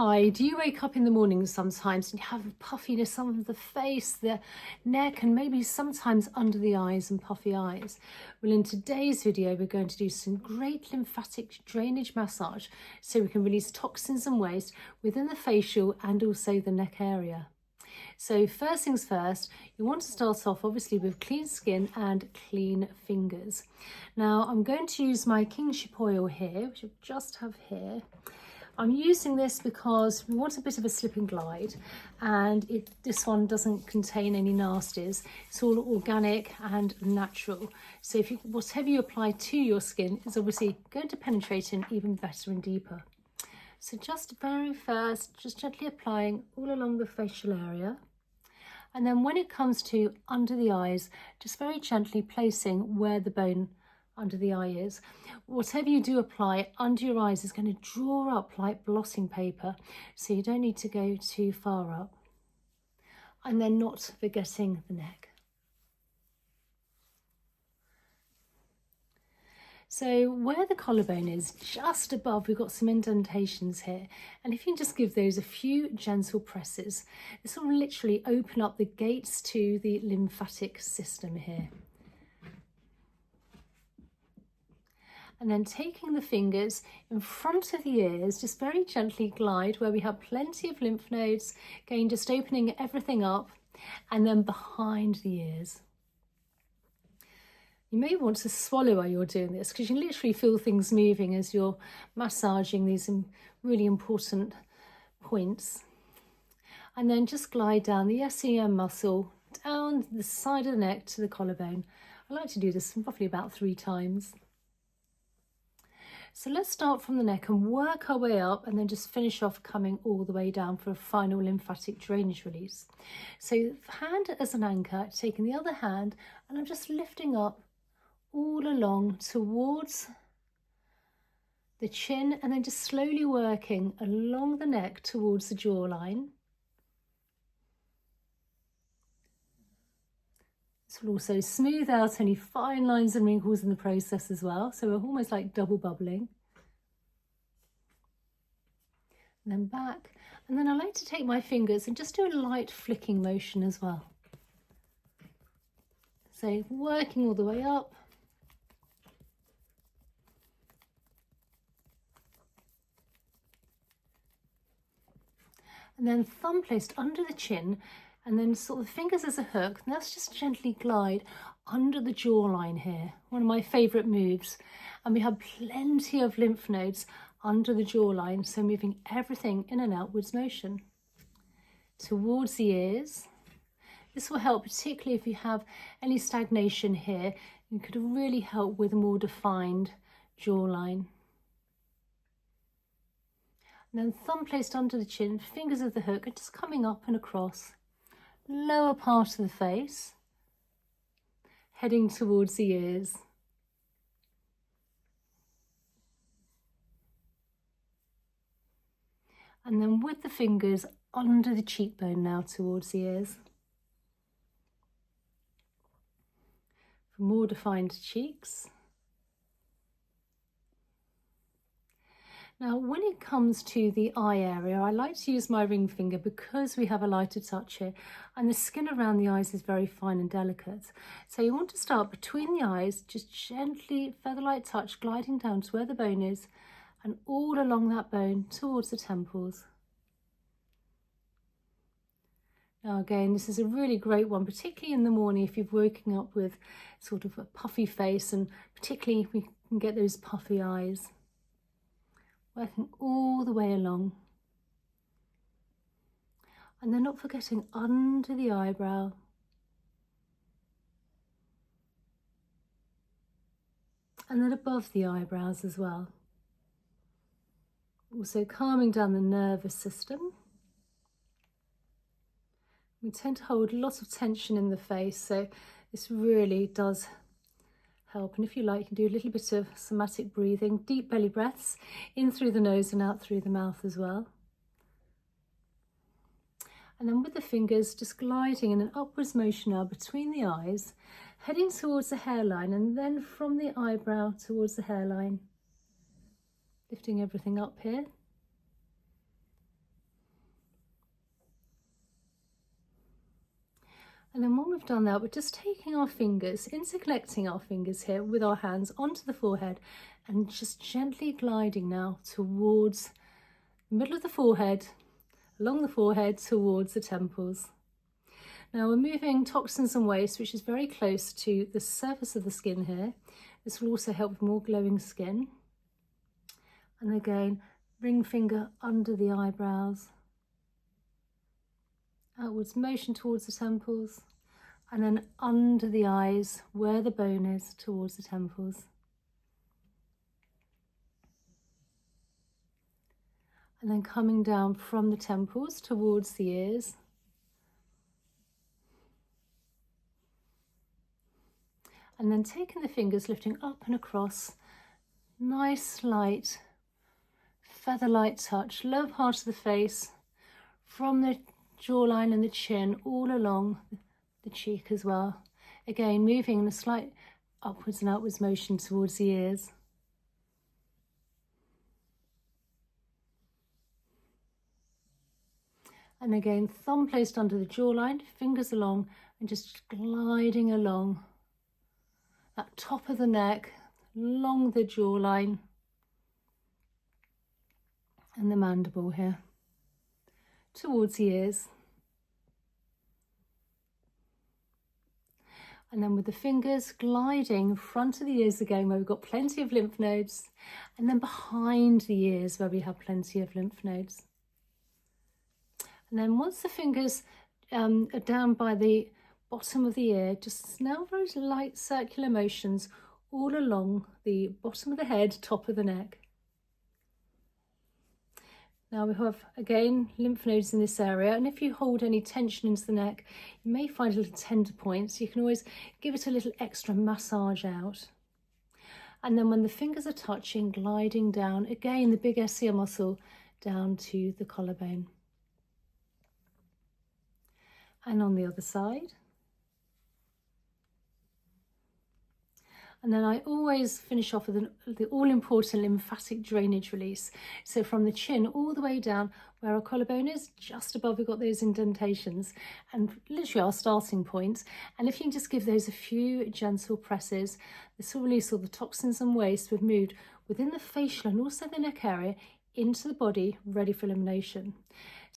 Hi, do you wake up in the morning sometimes and you have puffiness on the face, the neck, and maybe sometimes under the eyes and puffy eyes? Well, in today's video, we're going to do some great lymphatic drainage massage so we can release toxins and waste within the facial and also the neck area. So first things first, you want to start off obviously with clean skin and clean fingers. Now I'm going to use my kingship oil here, which I just have here. I'm using this because we want a bit of a slip and glide, and this one doesn't contain any nasties. It's all organic and natural. So whatever you apply to your skin is obviously going to penetrate in even better and deeper. So just very first, just gently applying all along the facial area. And then when it comes to under the eyes, just very gently placing where the bone under the eye is. Whatever you do apply under your eyes is going to draw up like blotting paper, so you don't need to go too far up. And then not forgetting the neck. So where the collarbone is, just above, we've got some indentations here. And if you just give those a few gentle presses, this will literally open up the gates to the lymphatic system here. And then taking the fingers in front of the ears, just very gently glide where we have plenty of lymph nodes, again just opening everything up, and then behind the ears. You may want to swallow while you're doing this because you literally feel things moving as you're massaging these really important points. And then just glide down the SEM muscle, down the side of the neck to the collarbone. I like to do this roughly about 3 times. So let's start from the neck and work our way up, and then just finish off coming all the way down for a final lymphatic drainage release. So hand as an anchor, taking the other hand, and I'm just lifting up all along towards the chin, and then just slowly working along the neck towards the jawline. This will also smooth out any fine lines and wrinkles in the process as well. So we're almost like double bubbling. And then back. And then I like to take my fingers and just do a light flicking motion as well. So working all the way up. And then thumb placed under the chin, and then sort of fingers as a hook, and let's just gently glide under the jawline here. One of my favourite moves. And we have plenty of lymph nodes under the jawline, so moving everything in an outwards motion. Towards the ears. This will help particularly if you have any stagnation here. It could really help with a more defined jawline. And then thumb placed under the chin, fingers of the hook, and just coming up and across. Lower part of the face, heading towards the ears. And then with the fingers under the cheekbone now towards the ears. For more defined cheeks. Now, when it comes to the eye area, I like to use my ring finger because we have a lighter touch here, and the skin around the eyes is very fine and delicate. So you want to start between the eyes, just gently, feather-light touch, gliding down to where the bone is, and all along that bone towards the temples. Now again, this is a really great one, particularly in the morning if you've woken up with sort of a puffy face, and particularly if we can get those puffy eyes. Working all the way along. And then not forgetting under the eyebrow. And then above the eyebrows as well. Also calming down the nervous system. We tend to hold lots of tension in the face, so this really does help. And if you like, you can do a little bit of somatic breathing, deep belly breaths in through the nose and out through the mouth as well. And then with the fingers just gliding in an upwards motion now between the eyes, heading towards the hairline, and then from the eyebrow towards the hairline. Lifting everything up here. And then when we've done that, we're just taking our fingers, interconnecting our fingers here with our hands onto the forehead and just gently gliding now towards the middle of the forehead, along the forehead towards the temples. Now we're moving toxins and waste, which is very close to the surface of the skin here. This will also help with more glowing skin. And again, ring finger under the eyebrows, outwards motion towards the temples, and then under the eyes where the bone is towards the temples. And then coming down from the temples towards the ears. And then taking the fingers, lifting up and across, nice light, feather-light touch, lower part of the face, from the jawline and the chin, all along the cheek as well. Again, moving in a slight upwards and outwards motion towards the ears. And again, thumb placed under the jawline, fingers along, and just gliding along that top of the neck, along the jawline and the mandible here, towards the ears. And then with the fingers gliding in front of the ears again, where we've got plenty of lymph nodes, and then behind the ears where we have plenty of lymph nodes. And then once the fingers are down by the bottom of the ear, just now very light circular motions all along the bottom of the head, top of the neck. Now we have, again, lymph nodes in this area, and if you hold any tension into the neck, you may find a little tender point, so you can always give it a little extra massage out. And then when the fingers are touching, gliding down, again, the big SCM muscle down to the collarbone. And on the other side. And then I always finish off with the all-important lymphatic drainage release. So from the chin all the way down where our collarbone is, just above we've got those indentations, and literally our starting point. And if you can just give those a few gentle presses, this will release all the toxins and waste we've moved within the facial and also the neck area into the body, ready for elimination.